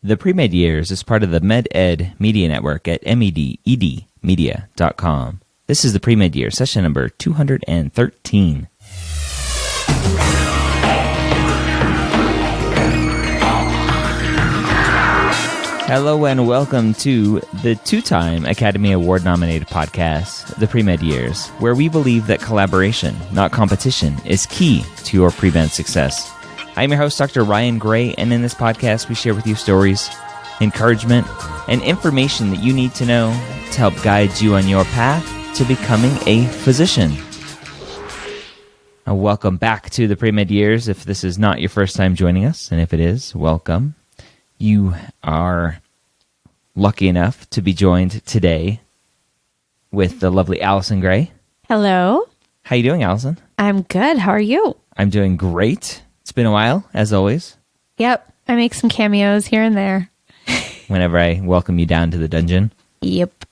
The Pre-Med Years is part of the MedEd Media Network at mededmedia.com. This is the Pre-Med Year, session number 213. Hello and welcome to the two-time Academy Award-nominated podcast, The Pre-Med Years, where we believe that collaboration, not competition, is key to your pre-med success. I'm your host, Dr. Ryan Gray, and in this podcast, we share with you stories, encouragement, and information that you need to know to help guide you on your path to becoming a physician. Welcome back to the Pre-Med Years. If this is not your first time joining us, and if it is, welcome. You are lucky enough to be joined today with the lovely Allison Gray. Hello. How you doing, Allison? I'm good. How are you? I'm doing great. It's been a while, as always. Yep. I make some cameos here and there. Whenever I welcome you down to the dungeon. Yep.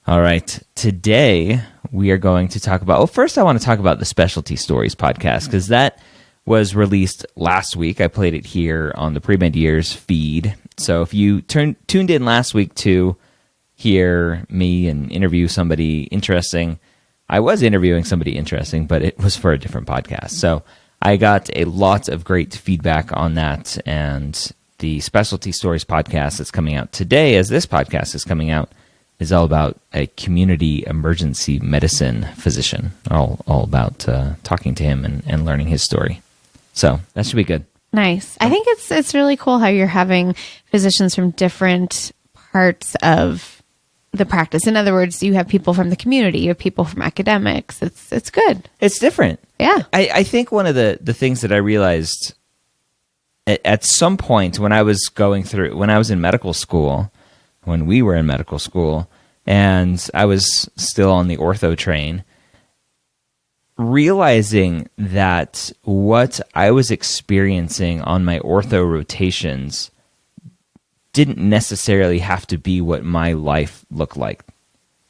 All right. Today, we are going to talk about... Well, first I want to talk about the Specialty Stories podcast, because that was released last week. I played it here on the Pre-Med Years feed. So if you tuned in last week to hear me and interview somebody interesting, I was interviewing somebody interesting, but it was for a different podcast. So I got a lot of great feedback on that, and the Specialty Stories podcast that's coming out today, as this podcast is coming out, is all about a community emergency medicine physician, all about talking to him and learning his story. So that should be good. Nice. I think it's really cool how you're having physicians from different parts of the practice. In other words, you have people from the community, you have people from academics. It's good. It's different. Yeah. I think one of the things that I realized at some point when I was in medical school, when we were in medical school, and I was still on the ortho train, realizing that what I was experiencing on my ortho rotations didn't necessarily have to be what my life looked like.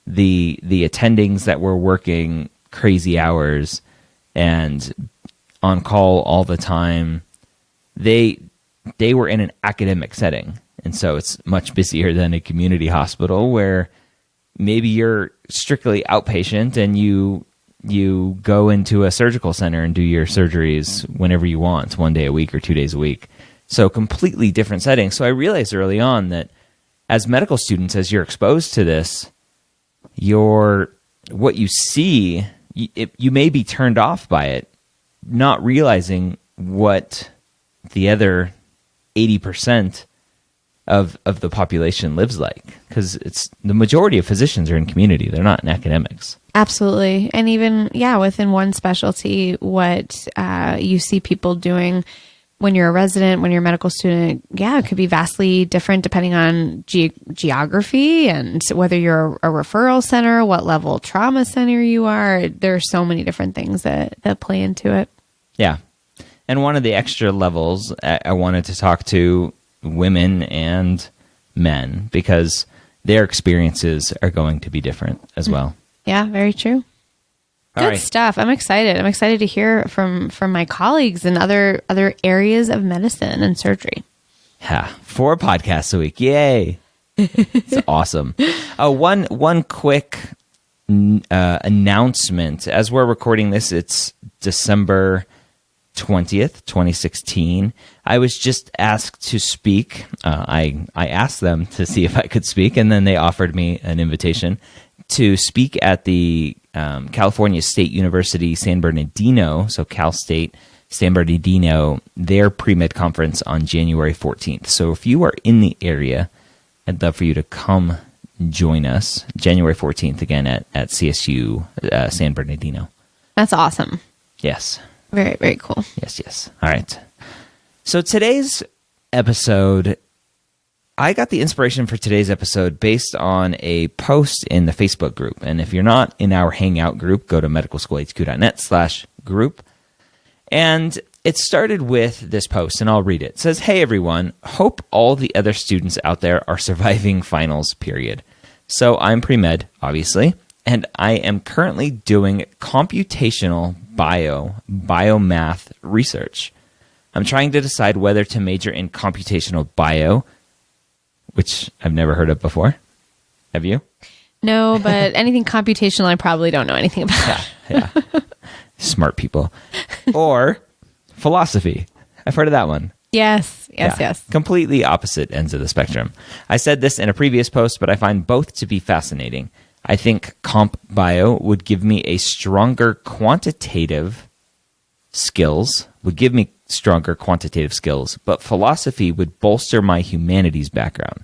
The attendings that were working crazy hours and on call all the time, they were in an academic setting. And so it's much busier than a community hospital where maybe you're strictly outpatient and you go into a surgical center and do your surgeries whenever you want, 1 day a week or 2 days a week. So completely different settings. So I realized early on that as medical students, as you're exposed to this, what you see, you may be turned off by it, not realizing what the other 80% of the population lives like, because it's the majority of physicians are in community. They're not in academics. Absolutely. And even, within one specialty, what you see people doing when you're a resident, when you're a medical student, it could be vastly different depending on geography and whether you're a referral center, what level trauma center you are. There are so many different things that play into it. Yeah. And one of the extra levels, I wanted to talk to women and men because their experiences are going to be different as well. Yeah, very true. Good stuff. I'm excited. I'm excited to hear from my colleagues in other areas of medicine and surgery. Yeah, 4 podcasts a week. Yay. It's awesome. One quick announcement. As we're recording this, it's December 20th, 2016. I was just asked to speak. I asked them to see if I could speak, and then they offered me an invitation to speak at the California State University San Bernardino, so Cal State San Bernardino, their pre-med conference on January 14th. So if you are in the area, I'd love for you to come join us January 14th again at CSU San Bernardino. That's awesome. Yes. Very, very cool. Yes. All right. So today's episode, I got the inspiration for today's episode based on a post in the Facebook group. And if you're not in our Hangout group, go to medicalschoolhq.net/group. And it started with this post, and I'll read it. It says, "Hey everyone, hope all the other students out there are surviving finals, period. So I'm pre-med, obviously, and I am currently doing computational biomath research. I'm trying to decide whether to major in computational bio, which I've never heard of before. Have you? No, but anything computational, I probably don't know anything about. Yeah. Smart people. Or philosophy. I've heard of that one. Yes. Completely opposite ends of the spectrum. I said this in a previous post, but I find both to be fascinating. I think comp bio would give me a stronger quantitative skills, but philosophy would bolster my humanities background.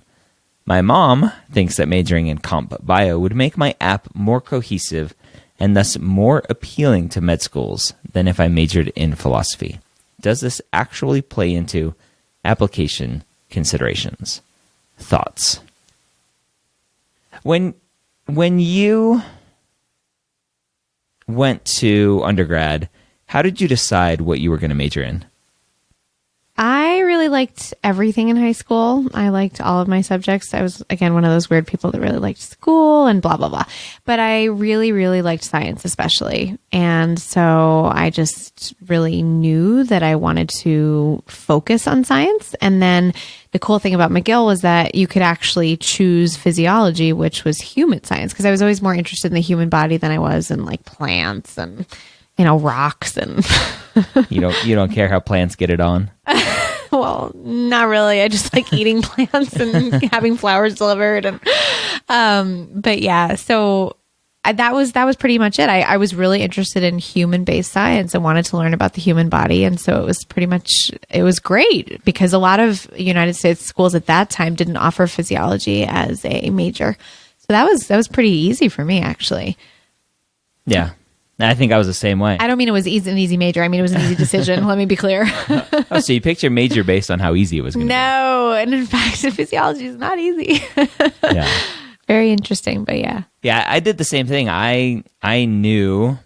My mom thinks that majoring in comp bio would make my app more cohesive and thus more appealing to med schools than if I majored in philosophy. Does this actually play into application considerations? Thoughts? When you went to undergrad, how did you decide what you were going to major in? I really liked everything in high school. I liked all of my subjects. I was, again, one of those weird people that really liked school and blah, blah, blah. But I really, really liked science especially. And so I just really knew that I wanted to focus on science. And then the cool thing about McGill was that you could actually choose physiology, which was human science, because I was always more interested in the human body than I was in like plants and, rocks and... You don't care how plants get it on? Well, not really. I just like eating plants and having flowers delivered, and but yeah. So that was pretty much it. I was really interested in human-based science and wanted to learn about the human body, and so it was great because a lot of United States schools at that time didn't offer physiology as a major. So that was pretty easy for me, actually. Yeah. I think I was the same way. I don't mean it was an easy major. I mean, it was an easy decision. Let me be clear. Oh, so you picked your major based on how easy it was going to be. No. And in fact, physiology is not easy. Yeah. Very interesting, but yeah. Yeah, I did the same thing. I knew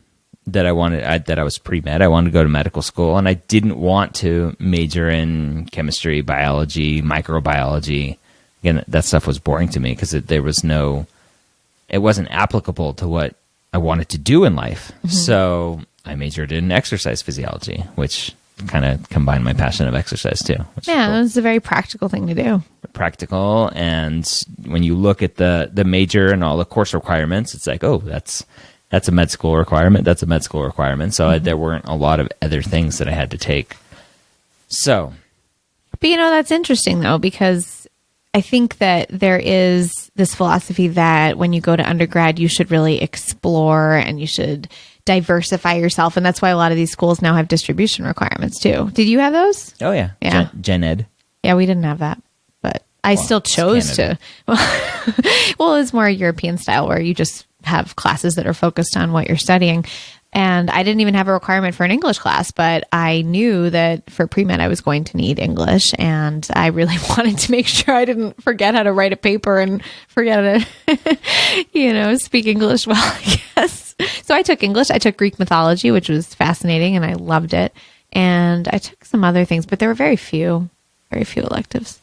that I was pre-med. I wanted to go to medical school, and I didn't want to major in chemistry, biology, microbiology. Again, that stuff was boring to me because it wasn't applicable to what I wanted to do in life. Mm-hmm. So I majored in exercise physiology, which kind of combined my passion of exercise too. Yeah, cool. It was a very practical thing to do. Practical. And when you look at the major and all the course requirements, it's like, oh, that's a med school requirement. That's a med school requirement. So there weren't a lot of other things that I had to take. So. But that's interesting though, because I think that there is this philosophy that when you go to undergrad, you should really explore and you should diversify yourself. And that's why a lot of these schools now have distribution requirements too. Did you have those? Oh, yeah. Yeah. Gen Ed. Yeah, we didn't have that. But I still chose to. Well, it's more European style where you just have classes that are focused on what you're studying. And I didn't even have a requirement for an English class, but I knew that for pre-med I was going to need English, and I really wanted to make sure I didn't forget how to write a paper and forget how to, speak English well, I guess. So I took English. I took Greek mythology, which was fascinating, and I loved it. And I took some other things, but there were very few electives.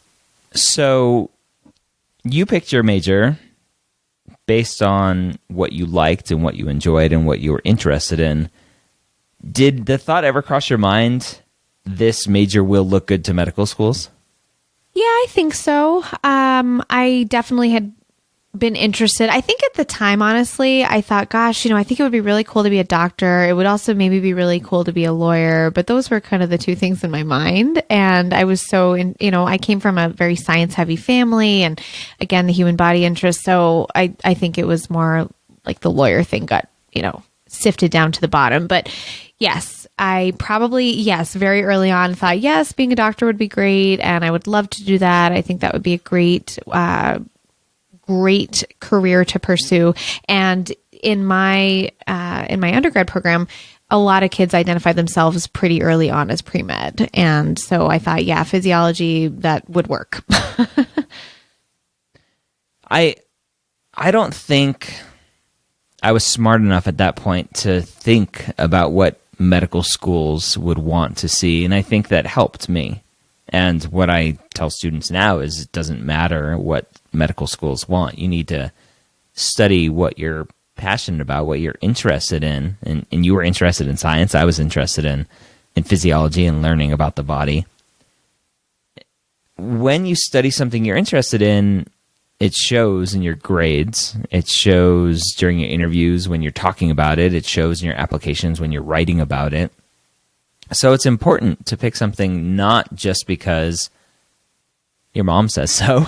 So you picked your major based on what you liked and what you enjoyed and what you were interested in. Did the thought ever cross your mind, this major will look good to medical schools? Yeah, I think so. I definitely had been interested. I think at the time, honestly, I thought, gosh, I think it would be really cool to be a doctor. It would also maybe be really cool to be a lawyer. But those were kind of the two things in my mind. And I was I came from a very science heavy family and again, the human body interest. So I think it was more like the lawyer thing got, sifted down to the bottom. But yes, I probably, very early on thought, yes, being a doctor would be great. And I would love to do that. I think that would be a great career to pursue. And in my undergrad program, a lot of kids identify themselves pretty early on as pre-med. And so I thought, yeah, physiology, that would work. I don't think I was smart enough at that point to think about what medical schools would want to see. And I think that helped me. And what I tell students now is it doesn't matter what medical schools want. You need to study what you're passionate about, what you're interested in. And you were interested in science. I was interested in physiology and learning about the body. when you study something you're interested in, it shows in your grades. It shows during your interviews when you're talking about it. It shows in your applications when you're writing about it. So it's important to pick something not just because your mom says so,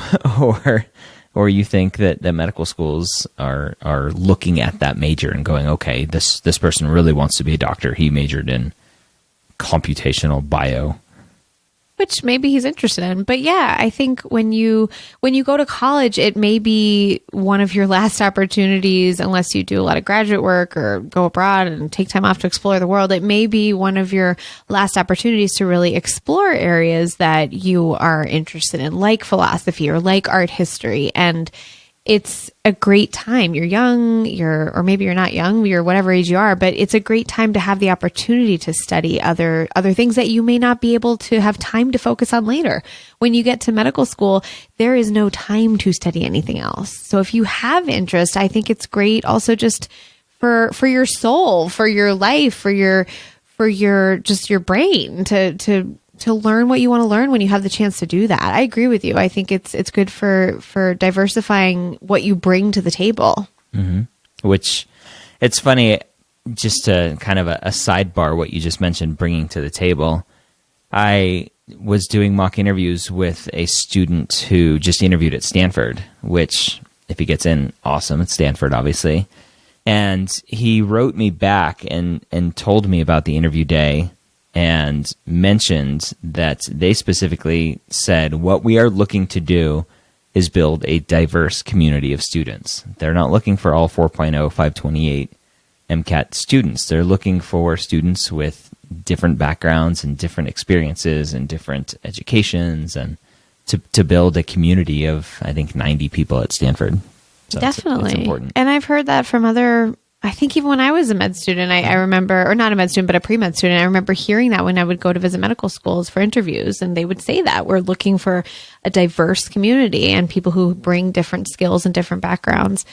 or you think that the medical schools are looking at that major and going, okay, this person really wants to be a doctor. He majored in computational bio. Which maybe he's interested in. But yeah, I think when you go to college, it may be one of your last opportunities, unless you do a lot of graduate work or go abroad and take time off to explore the world. It may be one of your last opportunities to really explore areas that you are interested in, like philosophy or like art history. And it's a great time. You're young, or maybe you're not young, you're whatever age you are, but it's a great time to have the opportunity to study other things that you may not be able to have time to focus on later. When you get to medical school, there is no time to study anything else. So if you have interest, I think it's great also just for your soul, for your life, for your just your brain to learn what you want to learn when you have the chance to do that. I agree with you. I think it's good for diversifying what you bring to the table. Mm-hmm. Which, it's funny, just to kind of a sidebar, what you just mentioned, bringing to the table. I was doing mock interviews with a student who just interviewed at Stanford, which, if he gets in, awesome. It's Stanford, obviously. And he wrote me back and told me about the interview day, and mentioned that they specifically said, what we are looking to do is build a diverse community of students. They're not looking for all 4.0, 528 MCAT students. They're looking for students with different backgrounds and different experiences and different educations, and to build a community of, I think, 90 people at Stanford. So definitely. it's important. And I've heard that from I think even when I was a med student, I remember, or not a med student, but a pre-med student, I remember hearing that when I would go to visit medical schools for interviews, and they would say that we're looking for a diverse community and people who bring different skills and different backgrounds.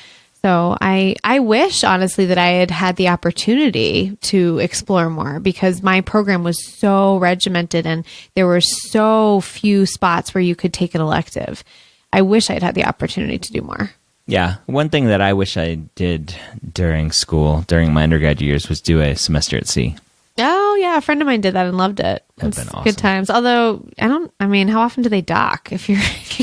So I wish, honestly, that I had had the opportunity to explore more, because my program was so regimented and there were so few spots where you could take an elective. I wish I'd had the opportunity to do more. Yeah. One thing that I wish I did during school, during my undergrad years, was do a semester at sea. Oh, yeah. A friend of mine did that and loved it. That'd been awesome. Good times. Although, how often do they dock? If you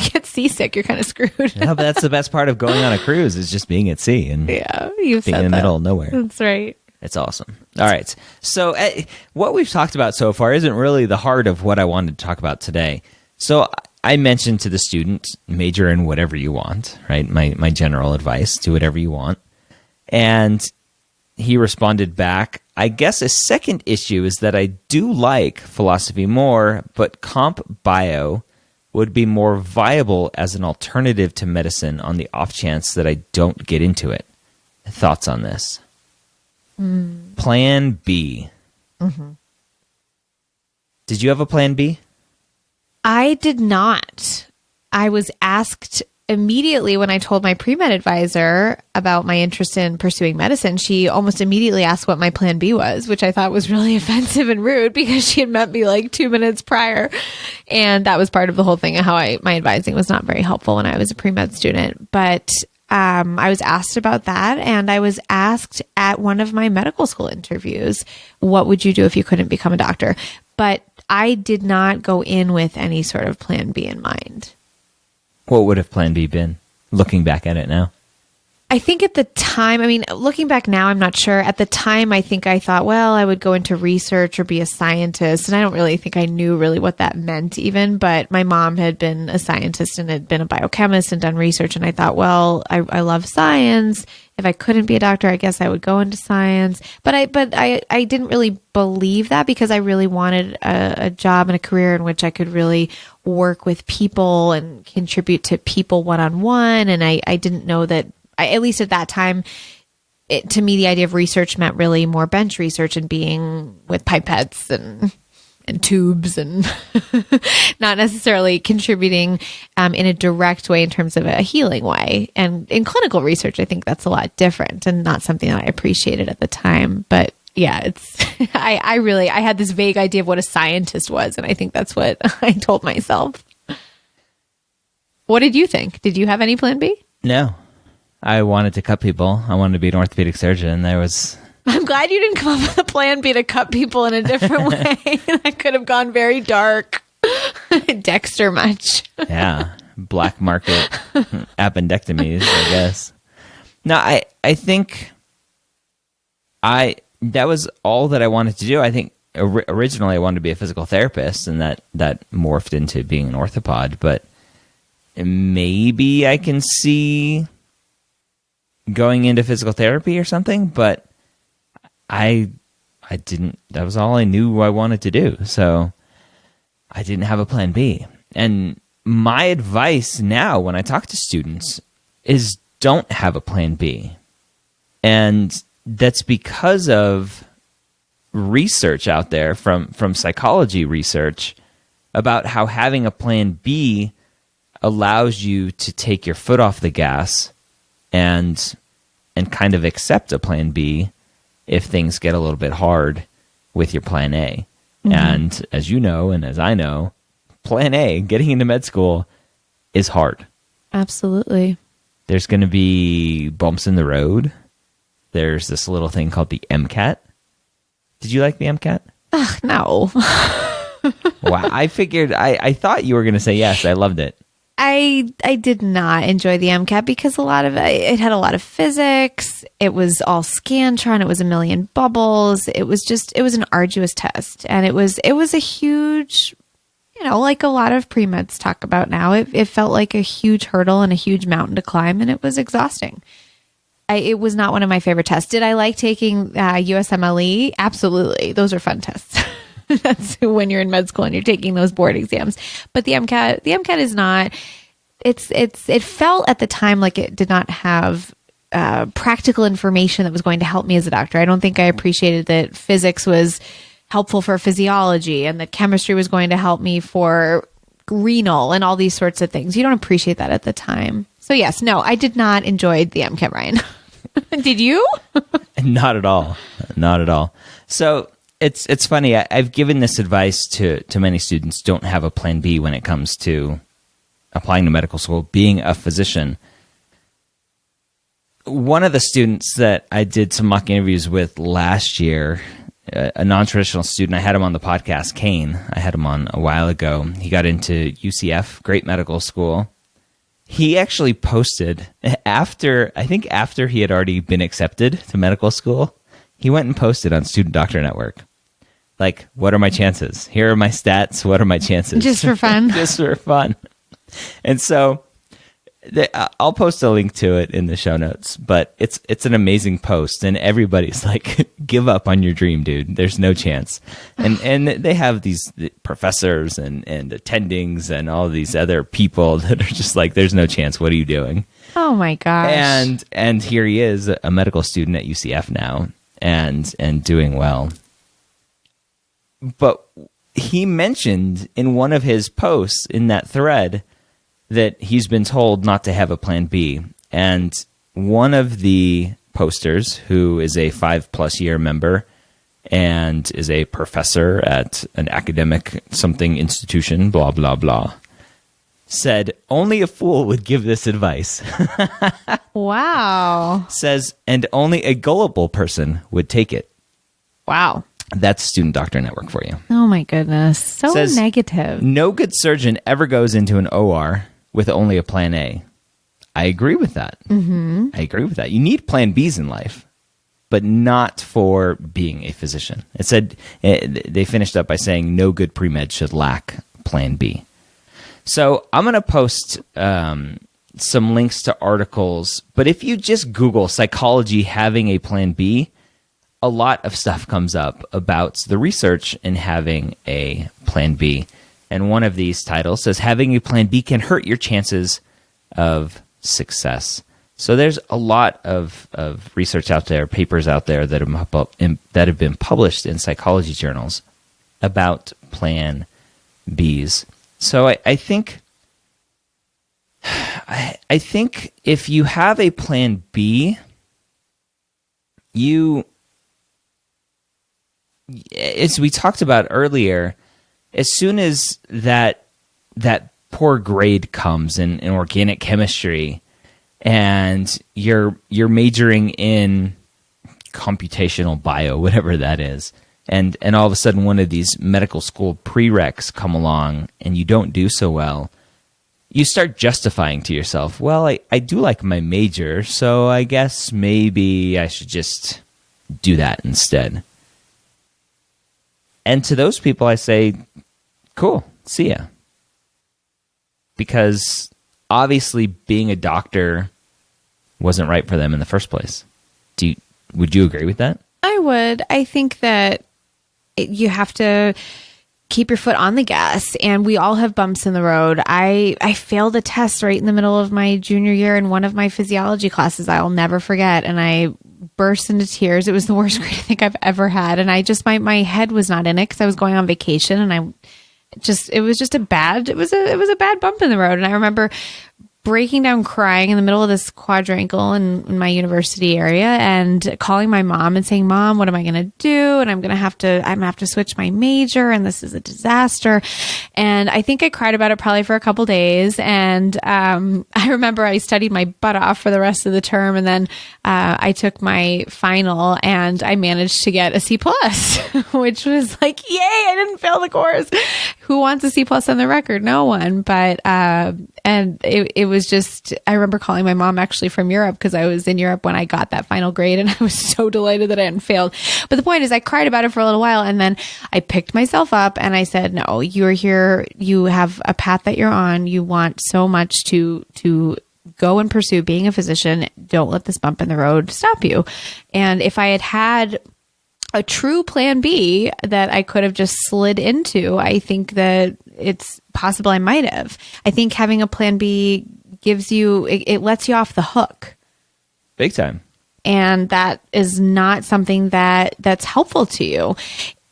get seasick, you're kind of screwed. Yeah, but that's the best part of going on a cruise, is just being at sea and you've being said in the that. middle of nowhere. That's right. It's awesome. All right. So what we've talked about so far isn't really the heart of what I wanted to talk about today. So I mentioned to the student, major in whatever you want, right? My general advice, do whatever you want. And he responded back, I guess a second issue is that I do like philosophy more, but comp bio would be more viable as an alternative to medicine on the off chance that I don't get into it. Thoughts on this? Plan B. Mm-hmm. Did you have a plan B? I did not. I was asked immediately when I told my pre-med advisor about my interest in pursuing medicine. She almost immediately asked what my plan B was, which I thought was really offensive and rude, because she had met me like 2 minutes prior. And that was part of the whole thing of how my advising was not very helpful when I was a pre-med student. But I was asked about that, and I was asked at one of my medical school interviews, what would you do if you couldn't become a doctor? But I did not go in with any sort of plan B in mind. What would have plan B been, looking back at it now? I think at the time, looking back now, I'm not sure. At the time, I think I thought, well, I would go into research or be a scientist. And I don't really think I knew really what that meant even. But my mom had been a scientist and had been a biochemist and done research. And I thought, well, I love science. If I couldn't be a doctor, I guess I would go into science. But I didn't really believe that, because I really wanted a job and a career in which I could really work with people and contribute to people one-on-one. And I didn't know that, at least at that time, to me, the idea of research meant really more bench research and being with pipettes and tubes and not necessarily contributing in a direct way in terms of a healing way. And in clinical research, I think that's a lot different and not something that I appreciated at the time. But yeah, I had this vague idea of what a scientist was. And I think that's what I told myself. What did you think? Did you have any plan B? No. I wanted to cut people. I wanted to be an orthopedic surgeon. I'm glad you didn't come up with a plan B to cut people in a different way. That could have gone very dark. Dexter much. Yeah. Black market appendectomies, I guess. No, I think that was all that I wanted to do. I think originally I wanted to be a physical therapist, and that morphed into being an orthopod, but maybe I can see going into physical therapy or something, but I didn't. That was all I knew I wanted to do, so I didn't have a plan B. And my advice now when I talk to students is don't have a plan B. And that's because of research out there from psychology research about how having a plan B allows you to take your foot off the gas and kind of accept a plan B if things get a little bit hard with your plan A. Mm-hmm. And as you know, and as I know, plan A, getting into med school, is hard. Absolutely. There's going to be bumps in the road. There's this little thing called the MCAT. Did you like the MCAT? No. Wow. I thought you were going to say yes. I loved it. I did not enjoy the MCAT because it had a lot of physics. It was all Scantron. It was a million bubbles. It was an arduous test. And it was a huge, like a lot of pre-meds talk about now, it felt like a huge hurdle and a huge mountain to climb, and it was exhausting. It was not one of my favorite tests. Did I like taking USMLE? Absolutely. Those are fun tests. That's when you're in med school and you're taking those board exams. But the MCAT is not, it felt at the time like it did not have practical information that was going to help me as a doctor. I don't think I appreciated that physics was helpful for physiology and that chemistry was going to help me for renal and all these sorts of things. You don't appreciate that at the time. So yes, no, I did not enjoy the MCAT, Ryan. Did you? Not at all. Not at all. So it's funny. I've given this advice to many students. Don't have a plan B when it comes to applying to medical school, being a physician. One of the students that I did some mock interviews with last year, a non-traditional student, I had him on the podcast, Kane. I had him on a while ago. He got into UCF, great medical school. He actually posted after he had already been accepted to medical school, he went and posted on Student Doctor Network. Like, what are my chances? Here are my stats. What are my chances? Just for fun. Just for fun. And so I'll post a link to it in the show notes, but it's an amazing post, and everybody's like, give up on your dream, dude. There's no chance. And they have these professors and attendings and all these other people that are just like, there's no chance. What are you doing? Oh my gosh. And here he is, a medical student at UCF now and doing well. But he mentioned in one of his posts in that thread that he's been told not to have a plan B. And one of the posters, who is a 5+ year member and is a professor at an academic something institution, blah, blah, blah, said, only a fool would give this advice. Wow. Says, and only a gullible person would take it. Wow. That's Student Doctor Network for you. Oh my goodness. So Says, negative. No good surgeon ever goes into an OR with only a plan A. I agree with that. Mm-hmm. I agree with that. You need plan Bs in life, but not for being a physician. It said, they finished up by saying no good pre-med should lack plan B. So I'm going to post some links to articles, but if you just Google psychology having a plan B, a lot of stuff comes up about the research in having a plan B. And one of these titles says, having a plan B can hurt your chances of success. So there's a lot of research out there, papers out there that have been published in psychology journals about plan Bs. So I think if you have a plan B, as we talked about earlier, as soon as that poor grade comes in organic chemistry, and you're majoring in computational bio, whatever that is, and all of a sudden one of these medical school prereqs come along and you don't do so well, you start justifying to yourself, well, I do like my major, so I guess maybe I should just do that instead. And to those people, I say, cool, see ya. Because obviously being a doctor wasn't right for them in the first place. Would you agree with that? I would. I think that you have to keep your foot on the gas, and we all have bumps in the road. I failed a test right in the middle of my junior year in one of my physiology classes I'll never forget, and I burst into tears. It was the worst grade I think I've ever had, and I just my head was not in it because I was going on vacation, and it was a bad bump in the road. And I remember breaking down crying in the middle of this quadrangle in my university area and calling my mom and saying, Mom, what am I going to do? And I'm going to have to switch my major, and this is a disaster. And I think I cried about it probably for a couple days. And I remember I studied my butt off for the rest of the term. And then I took my final and I managed to get a C+, which was like, yay, I didn't fail the course. Who wants a C+ on the record? No one. But, and it was just, I remember calling my mom actually from Europe because I was in Europe when I got that final grade, and I was so delighted that I hadn't failed. But the point is, I cried about it for a little while, and then I picked myself up and I said, no, you're here. You have a path that you're on. You want so much to go and pursue being a physician. Don't let this bump in the road stop you. And if I had a true plan B that I could have just slid into, I think that it's possible I might have. I think having a plan B gives you, it lets you off the hook. Big time. And that is not something that's helpful to you.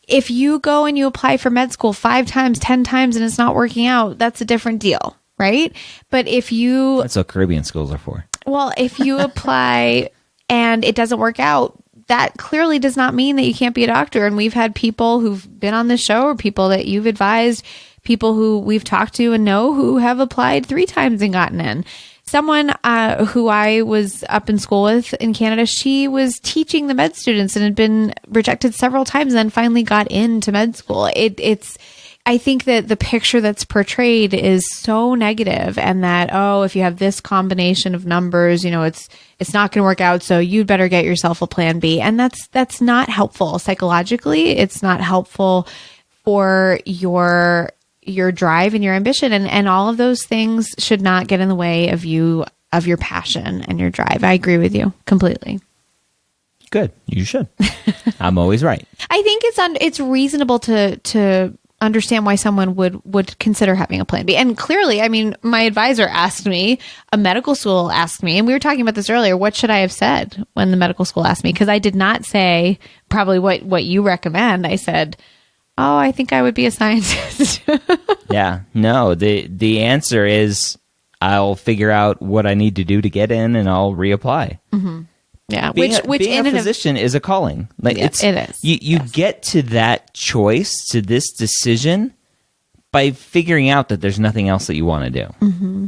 If you go and you apply for med school 5 times, 10 times, and it's not working out, that's a different deal, right? But if you... That's what Caribbean schools are for. Well, if you apply and it doesn't work out, that clearly does not mean that you can't be a doctor. And we've had people who've been on this show, or people that you've advised, people who we've talked to and know who have applied 3 times and gotten in. Someone who I was up in school with in Canada, she was teaching the med students and had been rejected several times and then finally got into med school. I think that the picture that's portrayed is so negative, and that, oh, if you have this combination of numbers, it's not going to work out, so you'd better get yourself a plan B. And that's not helpful psychologically. It's not helpful for your drive and your ambition, and all of those things should not get in the way of your passion and your drive. I agree with you completely. Good. You should. I'm always right. I think it's reasonable to understand why someone would consider having a plan B. And clearly, I mean, my advisor asked me, a medical school asked me, and we were talking about this earlier, what should I have said when the medical school asked me? Because I did not say probably what you recommend. I said, oh, I think I would be a scientist. Yeah. No, the answer is I'll figure out what I need to do to get in, and I'll reapply. Mm-hmm. Yeah, being a physician is a calling. Like it is. You get to that choice, to this decision, by figuring out that there's nothing else that you want to do. Mm-hmm.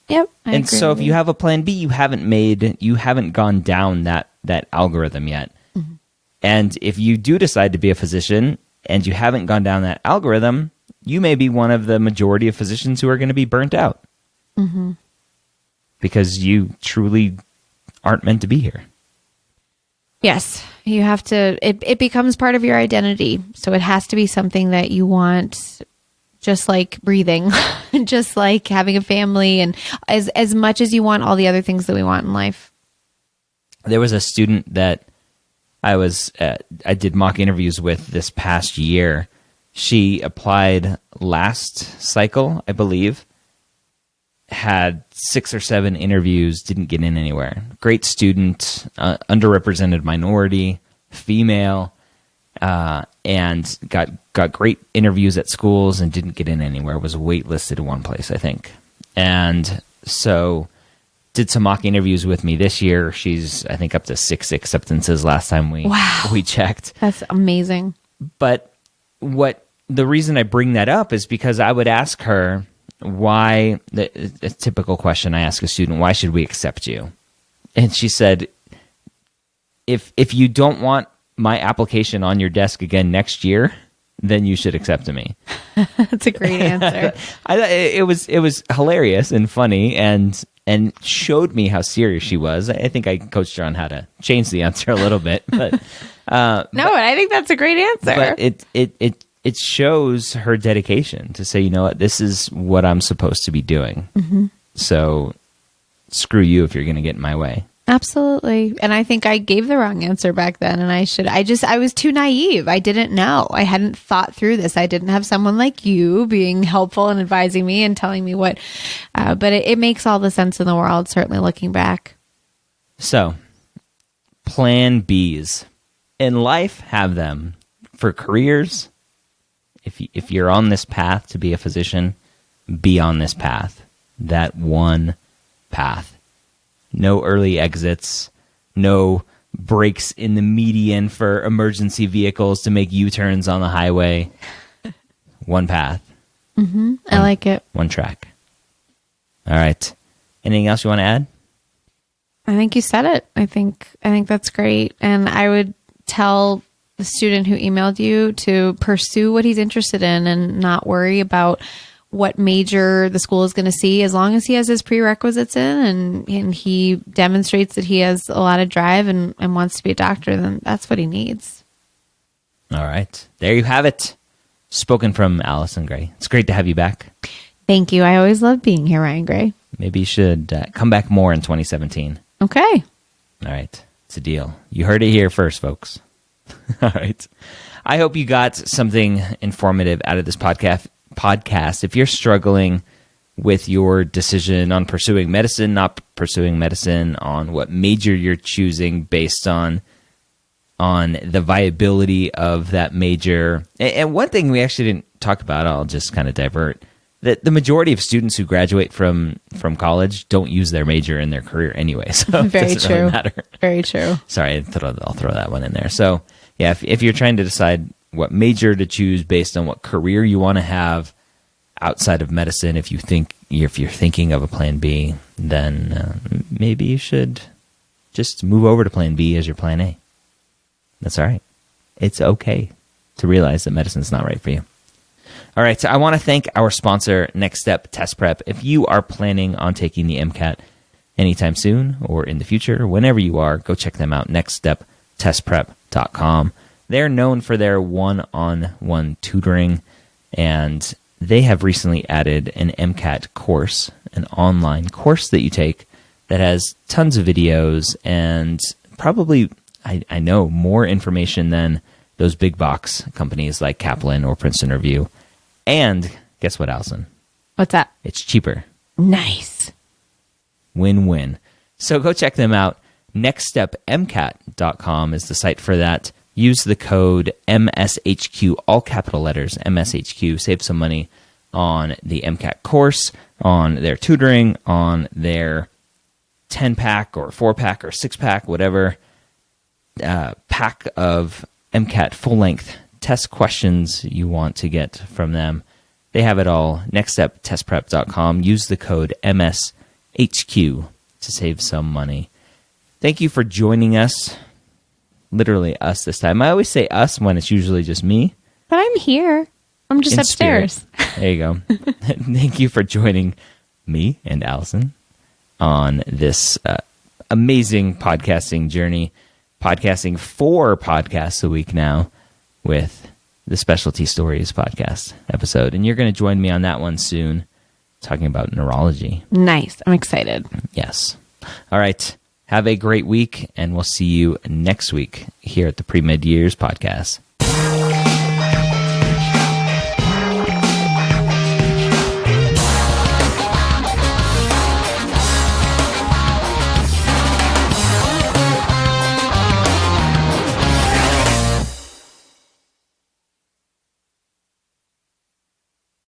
Yep. And so if you have a plan B, you haven't gone down that algorithm yet. Mm-hmm. And if you do decide to be a physician and you haven't gone down that algorithm, you may be one of the majority of physicians who are going to be burnt out. Mm-hmm. Because you truly aren't meant to be here. Yes, you have to, it becomes part of your identity. So it has to be something that you want, just like breathing, just like having a family, and as much as you want all the other things that we want in life. There was a student that I did mock interviews with this past year. She applied last cycle, I believe, had 6 or 7 interviews, didn't get in anywhere. Great student, underrepresented minority, female, and got great interviews at schools and didn't get in anywhere. Was waitlisted in one place, I think. And so did some mock interviews with me this year. She's, I think, up to 6 acceptances last time we checked. That's amazing. But the reason I bring that up is because I would ask her, why, a typical question I ask a student, why should we accept you? And she said, if you don't want my application on your desk again next year, then you should accept me. That's a great answer. It was hilarious and funny and showed me how serious she was. I think I coached her on how to change the answer a little bit, but I think that's a great answer. But it shows her dedication to say, you know what, this is what I'm supposed to be doing. Mm-hmm. So screw you if you're going to get in my way. Absolutely. And I think I gave the wrong answer back then. And I was too naive. I didn't know. I hadn't thought through this. I didn't have someone like you being helpful and advising me and telling me what, but it makes all the sense in the world, certainly looking back. So plan Bs in life, have them for careers. If you're on this path to be a physician, be on this path, that one path. No early exits, no breaks in the median for emergency vehicles to make U-turns on the highway. One path. Mm-hmm. I like it. One track. All right. Anything else you want to add? I think you said it. I think that's great. And I would tell the student who emailed you to pursue what he's interested in and not worry about what major the school is going to see, as long as he has his prerequisites in and he demonstrates that he has a lot of drive and wants to be a doctor, then that's what he needs. All right. There you have it. Spoken from Allison Gray. It's great to have you back. Thank you. I always love being here, Ryan Gray. Maybe you should come back more in 2017. Okay. All right. It's a deal. You heard it here first, folks. All right. I hope you got something informative out of this podcast. If you're struggling with your decision on pursuing medicine, not pursuing medicine, on what major you're choosing based on the viability of that major. And one thing we actually didn't talk about, I'll just kind of divert, that the majority of students who graduate from college don't use their major in their career anyway. So Very it doesn't true. really matter. Very true. Sorry, I'll throw that one in there. So yeah, if you're trying to decide what major to choose based on what career you want to have outside of medicine, if you're thinking of a plan B, then maybe you should just move over to plan B as your plan A. That's all right. It's okay to realize that medicine's not right for you. All right, so I want to thank our sponsor, Next Step Test Prep. If you are planning on taking the MCAT anytime soon or in the future, whenever you are, go check them out, nextsteptestprep.com. They're known for their one-on-one tutoring, and they have recently added an MCAT course, an online course that you take that has tons of videos and probably, I know, more information than those big box companies like Kaplan or Princeton Review. And guess what, Allison? What's that? It's cheaper. Nice. Win-win. So go check them out. NextStepMCAT.com is the site for that. Use the code MSHQ, all capital letters, MSHQ. Save some money on the MCAT course, on their tutoring, on their 10-pack or 4-pack or 6-pack, whatever pack of MCAT full-length test questions you want to get from them. They have it all. NextStepTestPrep.com. Use the code MSHQ to save some money. Thank you for joining us. Literally us this time. I always say us when it's usually just me. But I'm here. I'm just In upstairs. Spirit. There you go. Thank you for joining me and Allison on this amazing podcasting journey. Podcasting 4 podcasts a week now with the Specialty Stories podcast episode. And you're going to join me on that one soon, talking about neurology. Nice. I'm excited. Yes. All right. Have a great week, and we'll see you next week here at the Pre-Med Years podcast.